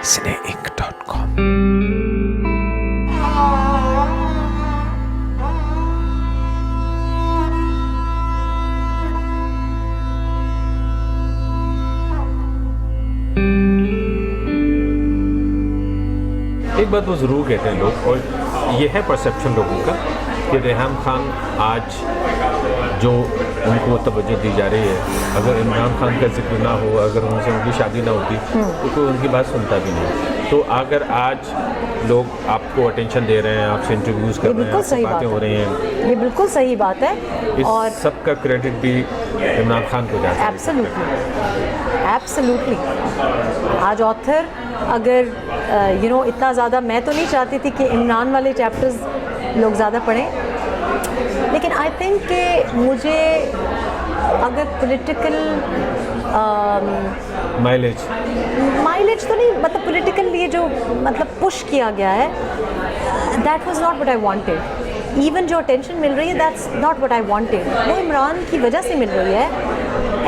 cineinc.com। एक बात वो ज़रूर कहते हैं लोग, और ये है परसेप्शन लोगों का, कि रेहान खान आज जो उनको तवज्जो दी जा रही है, अगर इमरान खान का जिक्र ना हो, अगर उनसे उनकी शादी ना होती तो कोई उनकी बात सुनता भी नहीं। तो अगर आज लोग आपको अटेंशन दे रहे हैं, आपसे इंटरव्यूज़ कर रहे हैं, आपसे बातें हो रही हैं, ये बिल्कुल सही बात है। इस और सब का क्रेडिट भी इमरान खान को जाता है। एब्सोल्युटली आज ऑथर अगर इतना ज़्यादा, मैं तो नहीं चाहती थी कि इमरान वाले चैप्टर्स लोग ज़्यादा पढ़ें, लेकिन आई थिंक कि मुझे अगर पॉलिटिकल माइलेज तो नहीं, मतलब पॉलिटिकल लिए जो मतलब पुश किया गया है, that was not what I wanted. Even जो अटेंशन मिल रही है, that's not what I wanted. वो इमरान की वजह से मिल रही है,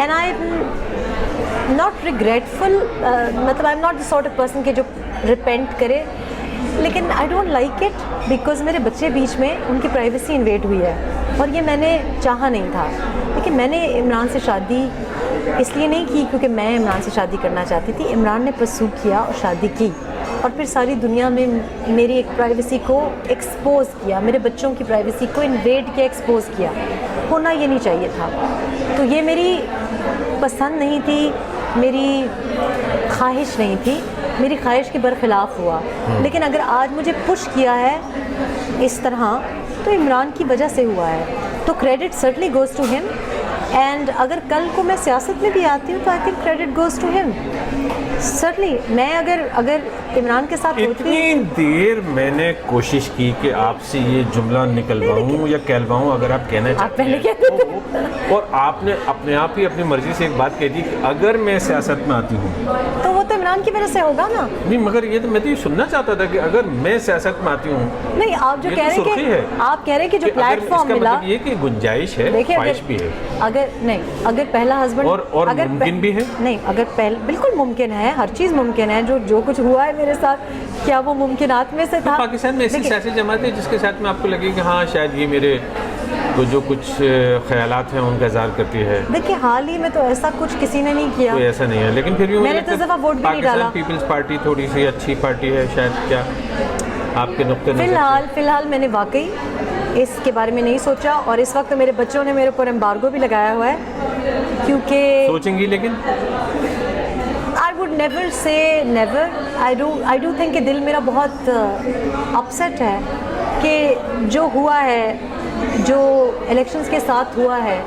एंड आई नॉट रिग्रेटफुल, मतलब I am not the sort of person के जो रिपेंट करे, लेकिन I don't like it because मेरे बच्चे बीच में उनकी प्राइवेसी इन्वेड हुई है, और ये मैंने चाहा नहीं था। लेकिन मैंने इमरान से शादी इसलिए नहीं की क्योंकि मैं इमरान से शादी करना चाहती थी। इमरान ने परसू किया और शादी की, और फिर सारी दुनिया में मेरी एक प्राइवेसी को एक्सपोज किया, मेरे बच्चों की प्राइवेसी को इन्वेड किया, एक्सपोज किया। होना ये नहीं चाहिए था। तो ये मेरी पसंद नहीं थी, मेरी ख्वाहिश नहीं थी, मेरी ख्वाहिश के बरखिलाफ़ हुआ। लेकिन अगर आज मुझे पुश किया है इस तरह, तो इमरान की वजह से हुआ है, तो credit certainly goes to him. And अगर कल को मैं सियासत में भी आती हूँ तो I think credit goes to him certainly. मैं अगर इमरान के साथ इतनी देर मैंने कोशिश की कि आपसे ये जुमला निकलवाऊं या कहलवाऊं, अगर आप कहना चाहते हैं, और आपने अपने आप ही अपनी मर्जी से एक बात कह दी कि अगर मैं सियासत में आती हूँ, तो वो तो इमरान की वजह से होगा ना। नहीं, मगर ये तो मैं तो ये सुनना चाहता था कि अगर मैं सियासत में आती हूँ, नहीं, आप जो कह रहे हैं कि जो प्लेटफॉर्म मिला, मतलब ये कि गुंजाइश है, ख्वाहिश भी है। अगर पहला हस्बैंड और अगर मुमकिन भी है, नहीं, अगर बिल्कुल मुमकिन है, हर चीज़ मुमकिन है। जो कुछ हुआ है मेरे साथ, क्या वो मुमकिनात में से था? पाकिस्तान में ऐसी सियासी जमात है जिसके साथ में आपको लगे कि हाँ शायद ये मेरे तो जो कुछ ख्यालात हैं उनका इज़हार करती है। देखिए, हाल ही में तो ऐसा कुछ किसी ने नहीं किया, कोई ऐसा नहीं है, लेकिन फिर भी मैंने तो दफ़ा वोट भी नहीं डाला। पीपल्स पार्टी थोड़ी सी अच्छी पार्टी है शायद, क्या आपके नुक्ते नज़र? फिलहाल मैंने वाकई इसके बारे में नहीं सोचा, और इस वक्त मेरे बच्चों ने मेरे ऊपर एम्बार्गो भी लगाया हुआ है, क्योंकि सोचेंगी, लेकिन I would never say never. I do think कि दिल मेरा बहुत अपसेट है कि जो हुआ है, जो इलेक्शंस के साथ हुआ है,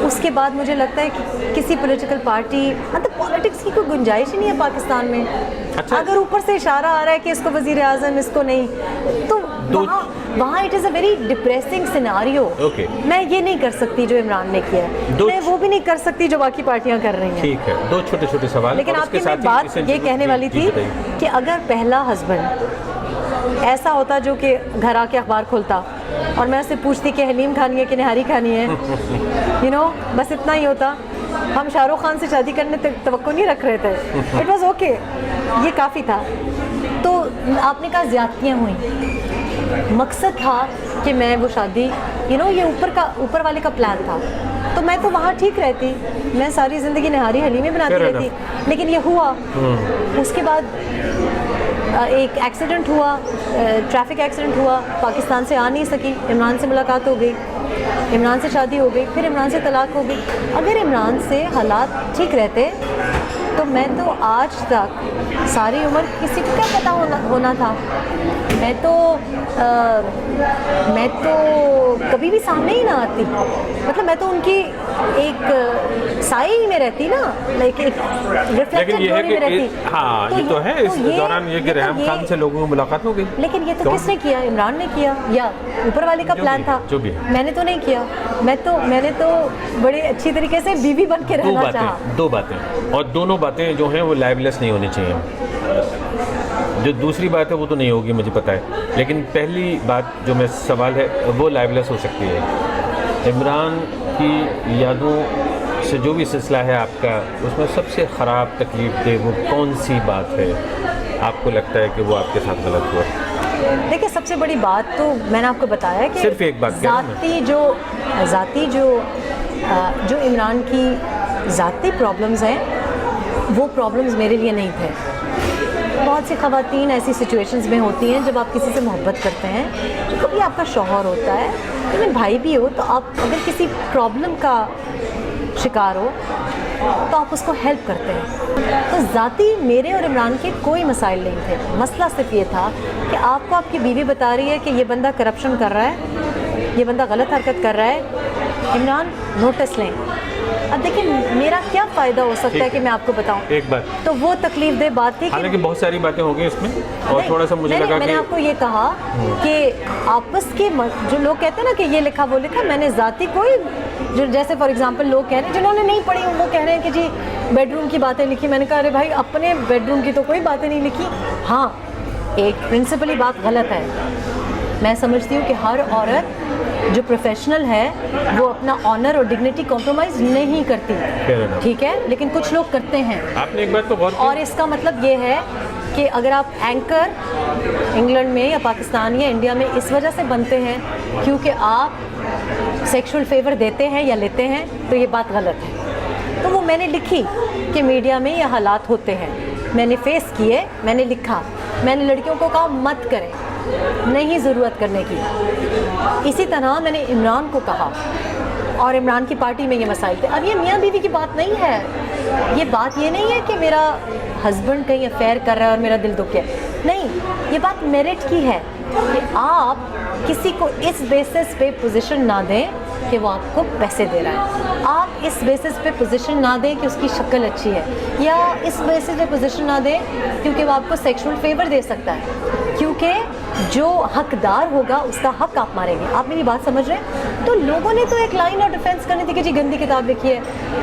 उसके बाद मुझे लगता है कि किसी पॉलिटिकल पार्टी, मतलब पॉलिटिक्स की कोई गुंजाइश ही नहीं है पाकिस्तान में। अच्छा। अगर ऊपर से इशारा आ रहा है कि इसको वज़ीर आज़म, इसको नहीं, तो वहाँ it is a very depressing scenario. मैं ये नहीं कर सकती जो इमरान ने किया है, मैं वो भी नहीं कर सकती जो बाकी पार्टियाँ कर रही हैं। ठीक है, दो छोटे छोटे सवाल। लेकिन आपकी मैं बात ये कहने वाली थी कि अगर पहला हस्बैंड ऐसा होता जो कि घर आके अखबार खोलता और मैं उससे पूछती कि हलीम खानी है कि निहारी खानी है, बस इतना ही होता, हम शाहरुख खान से शादी करने तक तवक्को नहीं रख रहे थे, इट वॉज ओके, ये काफ़ी था। तो आपने कहा ज़्यादतियाँ हुई, मकसद था कि मैं वो शादी, ये ऊपर वाले का प्लान था, तो मैं तो वहाँ ठीक रहती, मैं सारी ज़िंदगी निहारी हलीमी बनाती रहती। लेकिन ये हुआ, उसके बाद एक एक्सीडेंट हुआ, ट्रैफिक एक्सीडेंट हुआ, पाकिस्तान से आ नहीं सकी, इमरान से मुलाकात हो गई, इमरान से शादी हो गई, फिर इमरान से तलाक हो गई। अगर इमरान से हालात ठीक रहते तो मैं तो आज तक सारी उम्र, किसी को क्या पता होना था, मैं तो कभी भी सामने ही ना आती, मतलब मैं तो उनकी एक साए ही में रहती ना, लाइक एक रिफ्लेक्टेड ग्लोरी में रहती। हाँ, तो ये तो है, इस दौरान ये कि रेहान खान से लोगों की मुलाकात हो गई। लेकिन ये तो किसने किया? इमरान ने किया, या ऊपर वाले का प्लान था? जो भी, मैंने तो नहीं किया। मैंने तो बड़े अच्छी तरीके से बीवी बन के रहना चाहा। दो बातें, और दोनों बातें जो हैं वो लाइबलेस नहीं होनी चाहिए। जो दूसरी बात है वो तो नहीं होगी, मुझे पता है, लेकिन पहली बात जो मैं सवाल है वो लाइबलेस हो सकती है। इमरान की यादों से जो भी सिलसिला है आपका, उसमें सबसे ख़राब तकलीफ दे वो कौन सी बात है आपको लगता है कि वो आपके साथ गलत हुआ? देखिए, सबसे बड़ी बात तो मैंने आपको बताया कि सिर्फ एक बात कह रहा हूं ज़ाती जो इमरान की ज़ाती प्रॉब्लम्स हैं, वो प्रॉब्लम्स मेरे लिए नहीं थे। बहुत सी ख़वातीन ऐसी सिचुएशंस में होती हैं जब आप किसी से मोहब्बत करते हैं, कभी आपका शौहर होता है, लेकिन भाई भी हो, तो आप अगर किसी प्रॉब्लम का शिकार हो तो आप उसको हेल्प करते हैं। तो ज़ाती मेरे और इमरान के कोई मसाइल नहीं थे। मसला सिर्फ ये था कि आपको आपकी बीवी बता रही है कि ये बंदा करप्शन कर रहा है, ये बंदा गलत हरकत कर रहा है, इमरान नोटिस लें। अब देखिए, मेरा क्या फ़ायदा हो सकता है कि मैं आपको बताऊं? एक बात, तो वो तकलीफ दे बात थी कि हालांकि बहुत सारी बातें हो गई इसमें, और थोड़ा सा मुझे लगा मैंने कि आपको ये कहा कि आपस के जो लोग कहते हैं ना कि ये लिखा वो लिखा, मैंने ज़ाती कोई, जो जैसे फॉर एग्जांपल लोग कह रहे हैं जिन्होंने नहीं पढ़ी, वो कह रहे हैं कि जी बेडरूम की बातें लिखी। मैंने कहा अरे भाई, अपने बेडरूम की तो कोई बातें नहीं लिखी। हाँ, एक प्रिंसिपली बात गलत है। मैं समझती हूँ कि हर औरत जो प्रोफेशनल है वो अपना ऑनर और डिग्निटी कॉम्प्रोमाइज़ नहीं करती, ठीक है, लेकिन कुछ लोग करते हैं। आपने एक बात तो गौर की, और इसका मतलब ये है कि अगर आप एंकर इंग्लैंड में या पाकिस्तान या इंडिया में इस वजह से बनते हैं क्योंकि आप सेक्सुअल फेवर देते हैं या लेते हैं, तो ये बात गलत है। तो वो मैंने लिखी कि मीडिया में ये हालात होते हैं, मैंने फेस किए, मैंने लिखा। मैंने लड़कियों को कहा मत करें, नहीं ज़रूरत करने की। इसी तरह मैंने इमरान को कहा, और इमरान की पार्टी में ये मसाइल थे। अब ये मियाँ बीवी की बात नहीं है, ये बात ये नहीं है कि मेरा हस्बैंड कहीं अफेयर कर रहा है और मेरा दिल दुख है, नहीं, ये बात मेरिट की है कि आप किसी को इस बेसिस पे पोजीशन ना दें कि वो आपको पैसे दे रहा है, आप इस बेसिस पे पोजीशन ना दें कि उसकी शक्ल अच्छी है, या इस बेसिस पे पोजीशन ना दें क्योंकि वो आपको सेक्सुअल फेवर दे सकता है, क्योंकि जो हकदार होगा उसका हक आप मारेंगे। आप मेरी बात समझ रहे हैं? तो लोगों ने तो एक लाइन और डिफेंस करनी थी कि जी गंदी किताब लिखी है।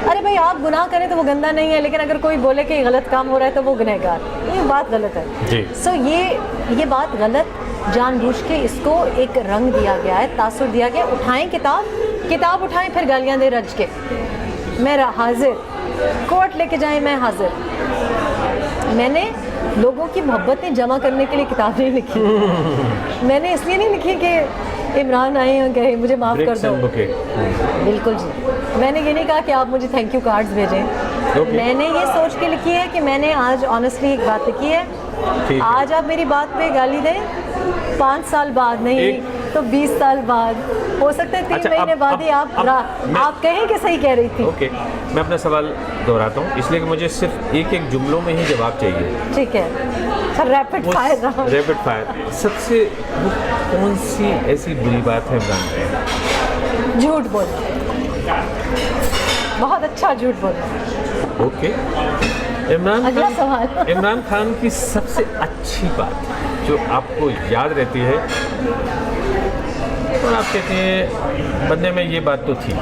अरे भाई, आप गुनाह करें तो वो गंदा नहीं है, लेकिन अगर कोई बोले कि गलत काम हो रहा है तो वो गुनहगार, ये बात गलत है जी। सो ये बात गलत, जानबूझ के इसको एक रंग दिया गया है, तासुर दिया गया। उठाएं किताब उठाएं, फिर गालियां दे रज के, मैं हाजिर, कोर्ट लेके जाएं, मैं हाजिर। मैंने लोगों की मोहब्बतें जमा करने के लिए किताब नहीं लिखी। मैंने इसलिए नहीं लिखी कि इमरान आए हैं गए मुझे माफ़ कर दो, बिल्कुल जी। मैंने ये नहीं कहा कि आप मुझे थैंक यू कार्ड्स भेजें। मैंने ये सोच के लिखी है कि मैंने आज ऑनेस्टली एक बात लिखी है, आज आप मेरी बात पे गाली दें, 5 साल बाद नहीं तो 20 साल बाद, हो सकता है 3 महीने बाद ही आप कहें कि सही कह रही थी। ओके, मैं अपना सवाल दोहराता हूँ, इसलिए कि मुझे सिर्फ एक जुमलों में ही जवाब चाहिए। ठीक है, रैपिड फायर। सबसे वो कौन सी ऐसी बुरी बात है इमरान में? झूठ बोलना, बहुत अच्छा झूठ बोलना। ओके, सवाल। इमरान खान की सबसे अच्छी बात जो आपको याद रहती है और आप कहते हैं बंदे में ये बात तो थी?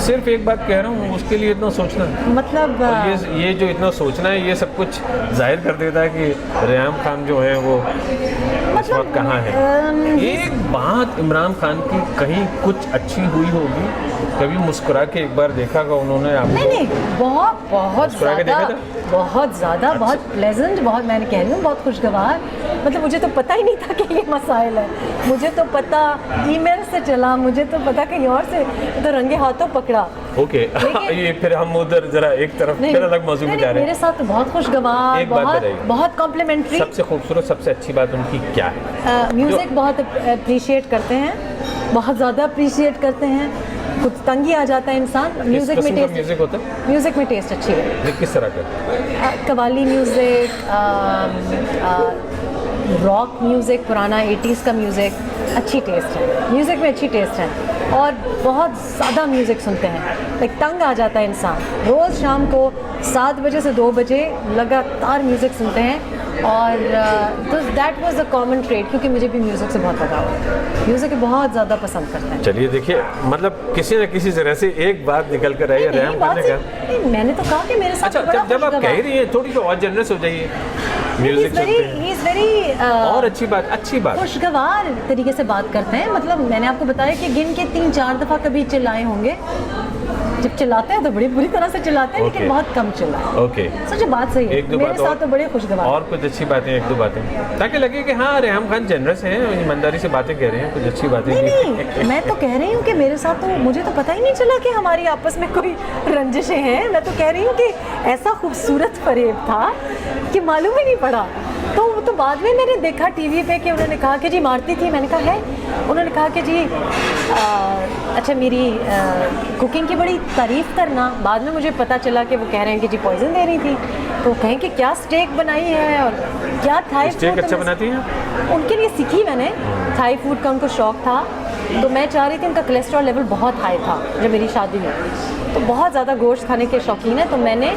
सिर्फ एक बात कह रहा हूँ, उसके लिए इतना सोचना, मतलब ये जो इतना सोचना है, ये सब कुछ जाहिर कर देता है कि रेहाम खान जो है वो इस वक्त कहाँ है। एक बात इमरान खान की कहीं कुछ अच्छी हुई होगी, कभी मुस्कुरा के एक बार देखा होगा उन्होंने आपको? नहीं, बहुत ज़्यादा, बहुत प्लेजेंट, बहुत, मैंने कह रही हूँ बहुत खुशगवार। मतलब मुझे तो पता ही नहीं था कि ये मसाइल है, मुझे तो पता ईमेल से चला, मुझे तो पता कहीं और से, तो रंगे हाथों पकड़ा। ओके, ये फिर हम उधर जरा एक तरफ फिर अलग मौजू में जा रहे हैं। मेरे साथ तो बहुत खुशगवार, बहुत कॉम्प्लीमेंट्री। सबसे खूबसूरत, सबसे अच्छी बात उनकी क्या है? म्यूज़िक बहुत अप्रिशिएट करते हैं, बहुत ज़्यादा अप्रिशिएट करते हैं। कुछ तंगी आ जाता है इंसान, म्यूज़िक में टेस्ट, म्यूज़िक होता है, म्यूज़िक में टेस्ट अच्छी है। किस तरह का? कवाली म्यूज़िक, रॉक म्यूज़िक, पुराना 80s का म्यूज़िक, अच्छी टेस्ट है म्यूज़िक में, अच्छी टेस्ट है। और बहुत ज़्यादा म्यूज़िक सुनते हैं, लाइक तंग आ जाता है इंसान। रोज़ शाम को 7 बजे से 2 बजे लगातार म्यूज़िक सुनते हैं। और तो that was a common trade, क्योंकि मुझे भी म्यूज़िक से बहुत लगाव है, म्यूज़िक बहुत ज़्यादा पसंद करते हैं। चलिए देखिए, मतलब किसी न किसी तरह से एक बात निकल कर आई है रेहाम खान का। मैंने तो कहा कि मेरे साथ अच्छा, जब आप कह रही हैं थोड़ी सी और जनरस हो जाइए, म्यूजिक सुनते हैं ही इज वेरी और अच्छी बात खुशगवार तरीके से बात करते हैं। मतलब मैंने आपको बताया कि गिन के 3-4 दफ़ा कभी चिल्लाए होंगे। जब चिल्लाते हैं तो बड़ी बुरी तरह से चिल्लाते हैं, Okay. लेकिन बहुत कम चिल्लाए। ओके सच बात सही है। एक दो मेरे बात साथ और- तो बड़े खुशगवार। और कुछ अच्छी बातें, एक दो बातें, ताकि लगे कि हाँ रेहम खान जनरस हैं, ईमानदारी से बातें कह रहे हैं, कुछ अच्छी बातें नहीं, मैं तो कह रही हूँ कि मेरे साथ तो मुझे तो पता ही नहीं चला कि हमारी आपस में कोई रंजिशें हैं। मैं तो कह रही हूँ कि ऐसा खूबसूरत फरेब था कि मालूम ही नहीं पड़ा। तो बाद में मैंने देखा टीवी पे कि उन्होंने कहा कि जी मारती थी। मैंने कहा है? उन्होंने कहा कि जी अच्छा मेरी कुकिंग की बड़ी तारीफ़ करना। बाद में मुझे पता चला कि वो कह रहे हैं कि जी पॉइजन दे रही थी। तो कहें कि क्या स्टेक बनाई है और क्या थाई स्टेक फूड अच्छा बनाती हैं। उनके लिए सीखी मैंने। थाई फूड का उनको शौक़ था, तो मैं चाह रही थी, उनका कोलेस्ट्रॉल लेवल बहुत हाई था जब मेरी शादी हुई, तो बहुत ज़्यादा गोश्त खाने के शौकीन है। तो मैंने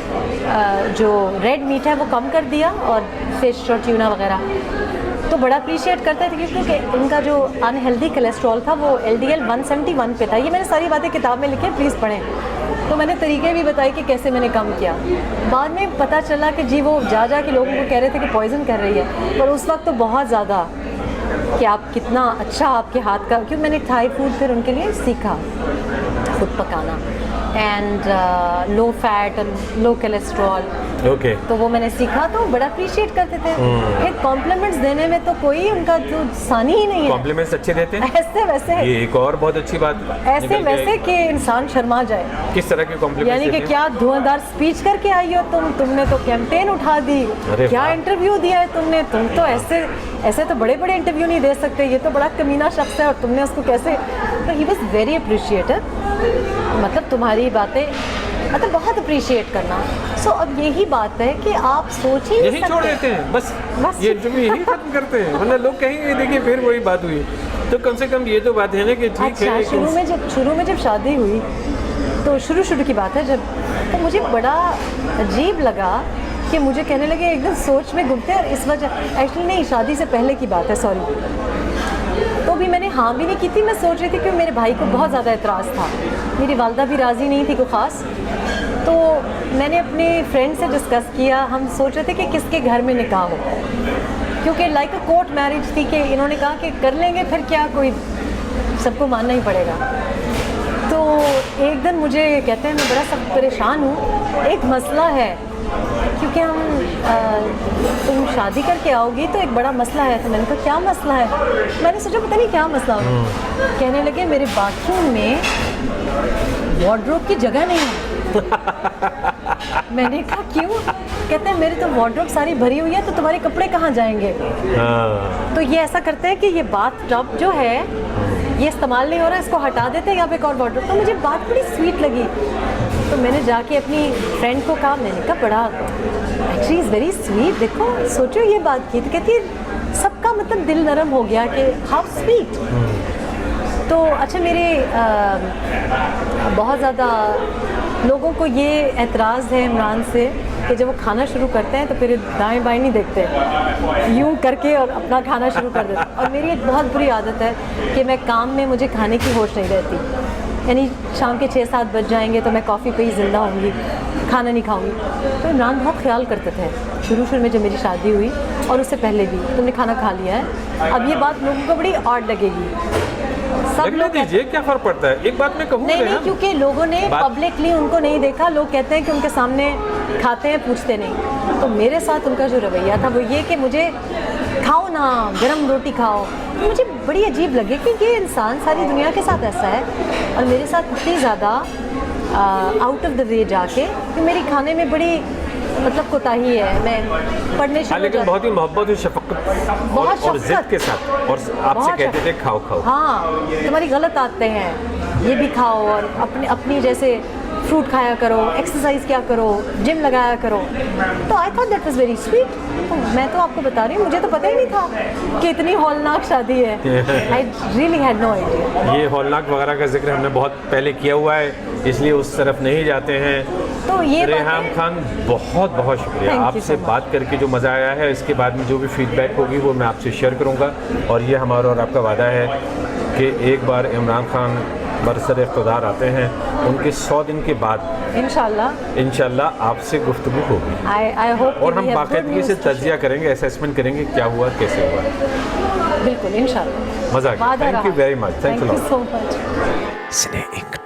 जो रेड मीट है वो कम कर दिया और फिश और ट्यूना वगैरह। तो बड़ा अप्रिशिएट करते थे क्योंकि इनका जो अनहेल्दी कोलेस्ट्रॉल था वो LDL 171 पे था। ये मैंने सारी बातें किताब में लिखी, प्लीज़ पढ़ें। तो मैंने तरीके भी बताए कि कैसे मैंने कम किया। बाद में पता चला कि जी वो जा के लोगों को कह रहे थे कि पॉइज़न कर रही है, पर उस वक्त तो बहुत ज़्यादा कि आप कितना अच्छा आपके हाथ का, क्योंकि मैंने थाई फूड फिर उनके लिए सीखा खुद पकाना एंड लो फैट और लो कोलेस्ट्रॉल। ओके तो वो मैंने सीखा, तो बड़ा अप्रिशिएट करते थे। फिर कॉम्प्लीमेंट्स देने में तो कोई उनका जो सानी ही नहीं है। कॉम्प्लीमेंट्स अच्छे देते हैं। ऐसे वैसे ये एक और बहुत अच्छी बात ऐसे निकल के वैसे आई। कि इंसान शर्मा जाए। किस तरह के कॉम्प्लीमेंट्स यानी कि देते हैं? क्या धुआंधार स्पीच करके आई हो तुमने तो कैंपेन उठा दी। अरे क्या वाह। इंटरव्यू दिया है तुमने, तुम तो ऐसे तो बड़े बड़े इंटरव्यू नहीं दे सकते, ये तो बड़ा कमीना शख्स है और तुमने उसको कैसे। तो ही वॉज वेरी अप्रिशिएटेड। मतलब तुम्हारी बातें मतलब बहुत अप्रिशिएट करना। सो अब यही बात है कि आप सोच ही नहीं यही छोड़ सकते। देते हैं बस बस। ये इंटरव्यू यही खत्म करते हैं, वरना लोग कहेंगे देखिए फिर वही बात हुई। तो कम से कम ये तो बात है ना कि ठीक अच्छा, है। शुरू में जब शादी हुई तो शुरू की बात है जब, तो मुझे बड़ा अजीब लगा कि मुझे कहने लगे एकदम सोच में घूमते हैं। और इस वजह एक्चुअली नहीं, शादी से पहले की बात है, सॉरी। तो भी मैंने हाँ भी नहीं की थी। मैं सोच रही थी कि मेरे भाई को बहुत ज़्यादा एतराज़ था, मेरी वालदा भी राज़ी नहीं थी कोई ख़ास। तो मैंने अपने फ्रेंड से डिस्कस किया, हम सोच रहे थे कि किसके घर में निकाह हो, क्योंकि लाइक अ कोर्ट मैरिज थी कि इन्होंने कहा कि कर लेंगे फिर क्या, कोई सबको मानना ही पड़ेगा। तो एक दिन मुझे कहते हैं मैं बड़ा सब परेशान हूँ, एक मसला है, क्योंकि तुम शादी करके आओगी तो एक बड़ा मसला है। तो मैंने कहा क्या मसला है? मैंने सोचा पता नहीं क्या मसला हो। कहने लगे मेरे बाथरूम में वार्डरोब की जगह नहीं है। मैंने कहा क्यों? कहते हैं मेरी तो वार्डरोब सारी भरी हुई है, तो तुम्हारे कपड़े कहाँ जाएंगे? हाँ। तो ये ऐसा करते हैं कि ये बाथ टब जो है ये इस्तेमाल नहीं हो रहा, इसको हटा देते हैं, यहाँ पे एक और वार्डरोब। तो मुझे बात बड़ी स्वीट लगी। तो मैंने जाके अपनी फ्रेंड को कहा, मैंने कहा बड़ा एक्चुअली इज़ वेरी स्वीट, देखो सोचो ये बात की। तो कहती है सबका मतलब दिल नरम हो गया कि हाउ स्वीट। तो अच्छा मेरे बहुत ज़्यादा लोगों को ये एतराज़ है इमरान से कि जब वो खाना शुरू करते हैं तो फिर दाएं बाएं नहीं देखते, यूं करके और अपना खाना शुरू कर देते। और मेरी एक बहुत बुरी आदत है कि मैं काम में मुझे खाने की होश नहीं रहती, यानी शाम के 6-7 बज जाएंगे तो मैं कॉफ़ी पे ही ज़िंदा होंगी, खाना नहीं खाऊंगी। तो इमरान बहुत ख्याल करते थे शुरू में जब मेरी शादी हुई और उससे पहले भी, तुमने खाना खा लिया है। अब ये बात लोगों को बड़ी ऑड लगेगी, सब लगने लोग दीजिए, क्या फर्क पड़ता है। एक बात मैं कहूँ नहीं, क्योंकि लोगों ने पब्लिकली उनको नहीं देखा, लोग कहते हैं कि उनके सामने खाते हैं पूछते नहीं। तो मेरे साथ उनका जो रवैया था वो ये कि मुझे खाओ ना, गरम रोटी खाओ। तो मुझे बड़ी अजीब लगे कि ये इंसान सारी दुनिया के साथ ऐसा है और मेरे साथ इतनी ज़्यादा आउट ऑफ द वे जाके कि मेरी खाने में बड़ी मतलब कोताही है। मैं पढ़ने शुरू लेकिन बहुत ही मोहब्बत और शफकत और जिद के साथ और आपसे कहते थे खाओ खाओ। हाँ, तुम्हारी गलत आते हैं, ये भी खाओ और अपनी जैसे फ्रूट खाया करो, एक्सरसाइज किया करो, जिम लगाया करो। तो I thought that was very sweet. तो मैं तो आपको बता रही हूँ, मुझे तो पता ही नहीं था कि इतनी हौलनाक शादी है। I really had no idea. ये हौलनाक वगैरह का जिक्र हमने बहुत पहले किया हुआ है, इसलिए उस तरफ नहीं जाते हैं। तो ये रेहम खान बहुत बहुत शुक्रिया, आपसे बात करके जो मज़ा आया है। इसके बाद में जो भी फीडबैक होगी वो मैं आपसे शेयर करूंगा। और ये हमारा और आपका वादा है कि एक बार इमरान खान बरसर इक़्तिदार आते हैं उनके 100 दिन के बाद इंशाल्लाह आपसे गुफ्तगू होगी आई होप और हम बाकायदगी से तजिया करेंगे, असेसमेंट करेंगे क्या हुआ कैसे हुआ। बिल्कुल इंशाल्लाह मज़ा आ गया। Thank you very much. Thank you so much. Cine Ink